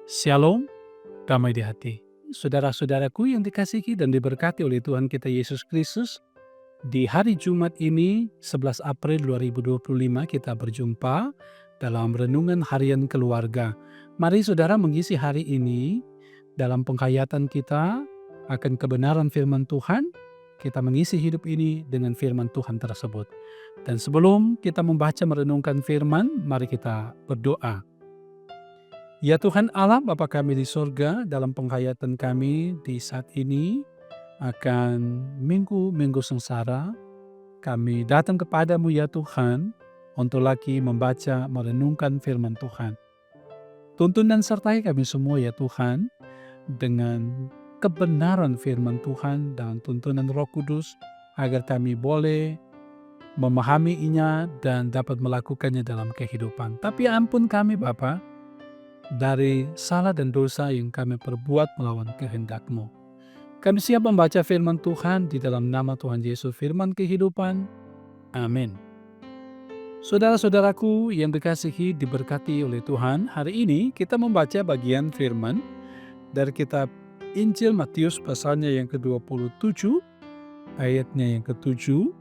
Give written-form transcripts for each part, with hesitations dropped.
Shalom, damai di hati. Saudara-saudaraku yang dikasihi dan diberkati oleh Tuhan kita Yesus Kristus, di hari Jumat ini 11 April 2025 kita berjumpa dalam renungan harian keluarga. Mari saudara mengisi hari ini dalam penghayatan kita akan kebenaran firman Tuhan. Kita mengisi hidup ini dengan firman Tuhan tersebut. Dan sebelum kita membaca merenungkan firman, mari kita berdoa. Ya Tuhan Allah, Bapa kami di sorga, dalam penghayatan kami di saat ini akan minggu-minggu sengsara, kami datang kepadamu ya Tuhan, untuk lagi membaca, merenungkan firman Tuhan. Tuntun dan sertai kami semua ya Tuhan, dengan kebenaran firman Tuhan dan tuntunan Roh Kudus, agar kami boleh memahaminya dan dapat melakukannya dalam kehidupan. Tapi ampun kami Bapa, dari salah dan dosa yang kami perbuat melawan kehendak-Mu. Kami siap membaca firman Tuhan di dalam nama Tuhan Yesus, firman kehidupan. Amin. Saudara-saudaraku yang dikasihi diberkati oleh Tuhan, hari ini kita membaca bagian firman dari kitab Injil Matius pasalnya yang ke-27, ayatnya yang ke-7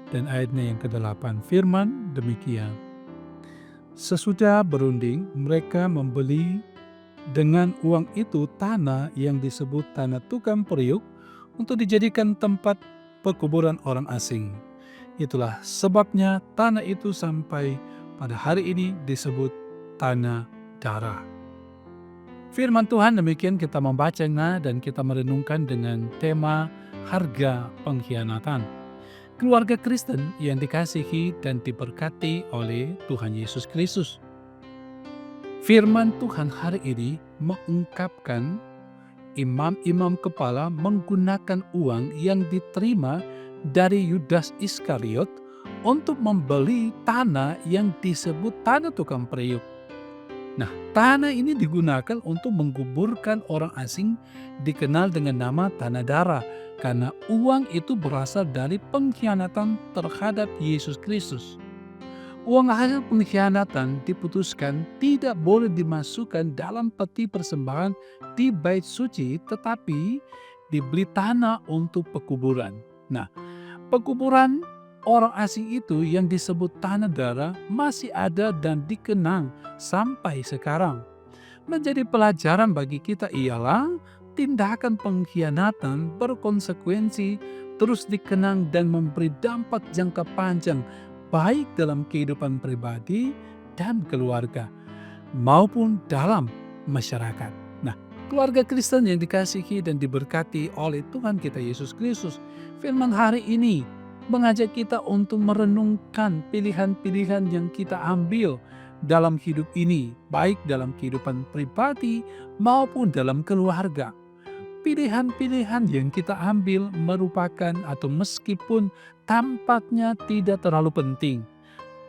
dan ayatnya yang ke-8. Firman demikian. Sesudah berunding, mereka membeli dengan uang itu tanah yang disebut tanah tukang periuk untuk dijadikan tempat pekuburan orang asing. Itulah sebabnya tanah itu sampai pada hari ini disebut tanah darah. Firman Tuhan demikian kita membacanya dan kita merenungkan dengan tema harga pengkhianatan. Keluarga Kristen yang dikasihi dan diberkati oleh Tuhan Yesus Kristus. Firman Tuhan hari ini mengungkapkan imam-imam kepala menggunakan uang yang diterima dari Yudas Iskariot untuk membeli tanah yang disebut tanah tukang periuk. Nah, tanah ini digunakan untuk menguburkan orang asing dikenal dengan nama tanah darah, karena uang itu berasal dari pengkhianatan terhadap Yesus Kristus. Uang hasil pengkhianatan diputuskan tidak boleh dimasukkan dalam peti persembahan di bait suci, tetapi dibeli tanah untuk pekuburan. Nah, pekuburan orang asing itu yang disebut tanah darah masih ada dan dikenang sampai sekarang. Menjadi pelajaran bagi kita ialah tindakan pengkhianatan berkonsekuensi terus dikenang dan memberi dampak jangka panjang baik dalam kehidupan pribadi dan keluarga maupun dalam masyarakat. Nah, keluarga Kristen yang dikasihi dan diberkati oleh Tuhan kita Yesus Kristus, firman hari ini mengajak kita untuk merenungkan pilihan-pilihan yang kita ambil dalam hidup ini, baik dalam kehidupan pribadi maupun dalam keluarga. Pilihan-pilihan yang kita ambil merupakan atau meskipun tampaknya tidak terlalu penting,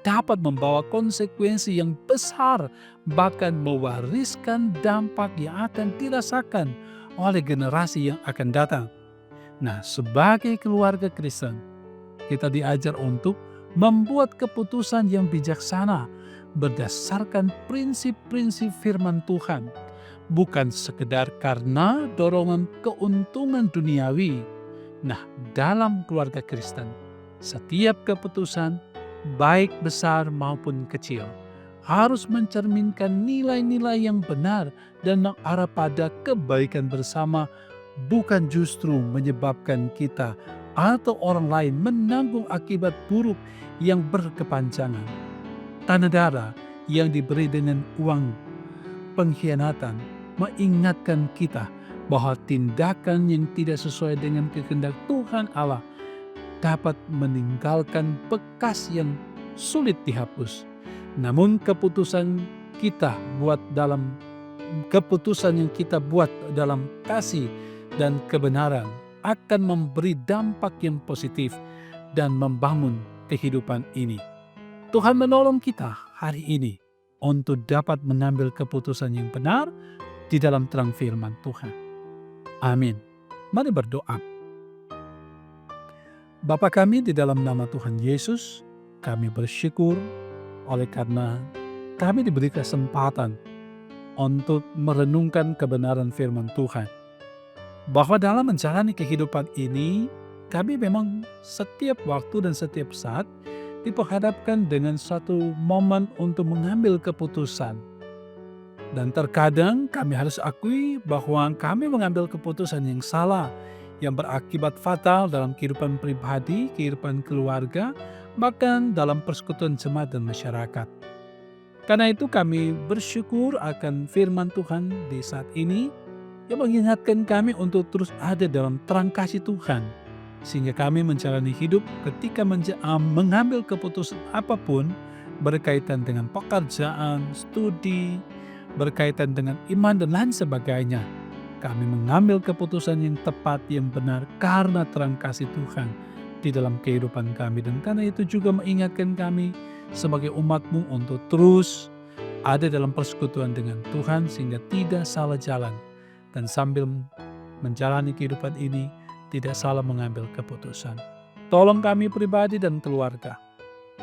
dapat membawa konsekuensi yang besar, bahkan mewariskan dampak yang akan dirasakan oleh generasi yang akan datang. Nah, sebagai keluarga Kristen, kita diajar untuk membuat keputusan yang bijaksana berdasarkan prinsip-prinsip firman Tuhan, bukan sekedar karena dorongan keuntungan duniawi. Nah, dalam keluarga Kristen, setiap keputusan, baik besar maupun kecil, harus mencerminkan nilai-nilai yang benar dan mengarah pada kebaikan bersama, bukan justru menyebabkan kita atau orang lain menanggung akibat buruk yang berkepanjangan. Tanah darah yang diberi dengan uang pengkhianatan mengingatkan kita bahwa tindakan yang tidak sesuai dengan kehendak Tuhan Allah dapat meninggalkan bekas yang sulit dihapus. Namun keputusan yang kita buat dalam kasih dan kebenaran akan memberi dampak yang positif dan membangun kehidupan ini. Tuhan menolong kita hari ini untuk dapat mengambil keputusan yang benar di dalam terang firman Tuhan. Amin. Mari berdoa. Bapa kami di dalam nama Tuhan Yesus, kami bersyukur oleh karena kami diberi kesempatan untuk merenungkan kebenaran firman Tuhan. Bahwa dalam menjalani kehidupan ini, kami memang setiap waktu dan setiap saat diperhadapkan dengan satu momen untuk mengambil keputusan. Dan terkadang kami harus akui bahwa kami mengambil keputusan yang salah, yang berakibat fatal dalam kehidupan pribadi, kehidupan keluarga, bahkan dalam persekutuan jemaat dan masyarakat. Karena itu kami bersyukur akan firman Tuhan di saat ini yang mengingatkan kami untuk terus ada dalam terang kasih Tuhan. Sehingga kami menjalani hidup ketika mengambil keputusan apapun berkaitan dengan pekerjaan, studi, berkaitan dengan iman dan lain sebagainya. Kami mengambil keputusan yang tepat, yang benar karena terang kasih Tuhan di dalam kehidupan kami. Dan karena itu juga mengingatkan kami sebagai umat-Mu untuk terus ada dalam persekutuan dengan Tuhan sehingga tidak salah jalan. Dan sambil menjalani kehidupan ini tidak salah mengambil keputusan. Tolong kami pribadi dan keluarga.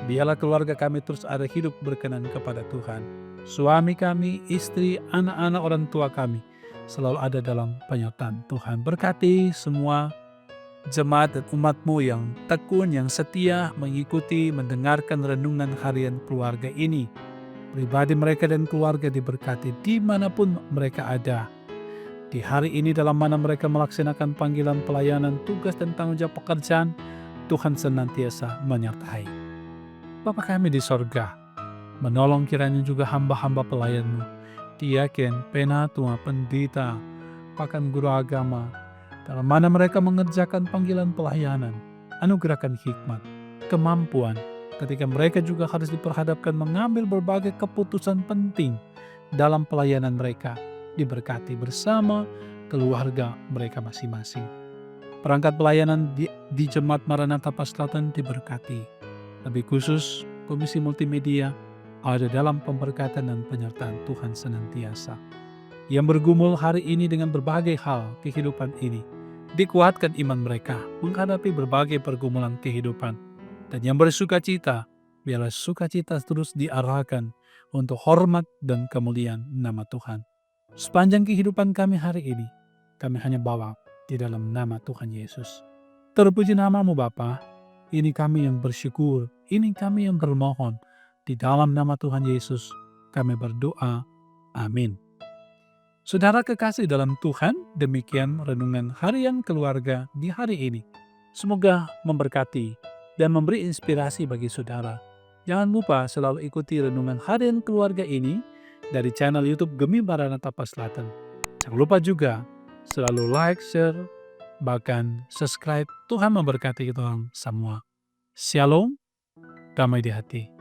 Biarlah keluarga kami terus ada hidup berkenan kepada Tuhan. Suami kami, istri, anak-anak orang tua kami selalu ada dalam penyertaan Tuhan. Berkati semua jemaat dan umat-Mu yang tekun, yang setia mengikuti, mendengarkan renungan harian keluarga ini. Pribadi mereka dan keluarga diberkati dimanapun mereka ada. Di hari ini dalam mana mereka melaksanakan panggilan pelayanan, tugas dan tanggung jawab pekerjaan, Tuhan senantiasa menyertai. Bapa kami di sorga, menolong kiranya juga hamba-hamba pelayan-Mu, diaken, penatua, pendeta, bahkan guru agama, dalam mana mereka mengerjakan panggilan pelayanan, anugerahkan hikmat, kemampuan, ketika mereka juga harus diperhadapkan mengambil berbagai keputusan penting dalam pelayanan mereka, diberkati bersama keluarga mereka masing-masing. Perangkat pelayanan di Jemaat Maranatha Paslatan diberkati. Lebih khusus, Komisi Multimedia ada dalam pemberkatan dan penyertaan Tuhan senantiasa. Yang bergumul hari ini dengan berbagai hal kehidupan ini, dikuatkan iman mereka menghadapi berbagai pergumulan kehidupan. Dan yang bersukacita, biarlah sukacita terus diarahkan untuk hormat dan kemuliaan nama Tuhan. Sepanjang kehidupan kami hari ini, kami hanya bawa di dalam nama Tuhan Yesus. Terpuji nama-Mu Bapa, ini kami yang bersyukur, ini kami yang bermohon. Di dalam nama Tuhan Yesus, kami berdoa. Amin. Saudara kekasih dalam Tuhan, demikian renungan harian keluarga di hari ini. Semoga memberkati dan memberi inspirasi bagi saudara. Jangan lupa selalu ikuti renungan harian keluarga ini dari channel YouTube Gemi Maranatha Paslatan. Jangan lupa juga selalu like, share, bahkan subscribe. Tuhan memberkati kita semua. Shalom, damai di hati.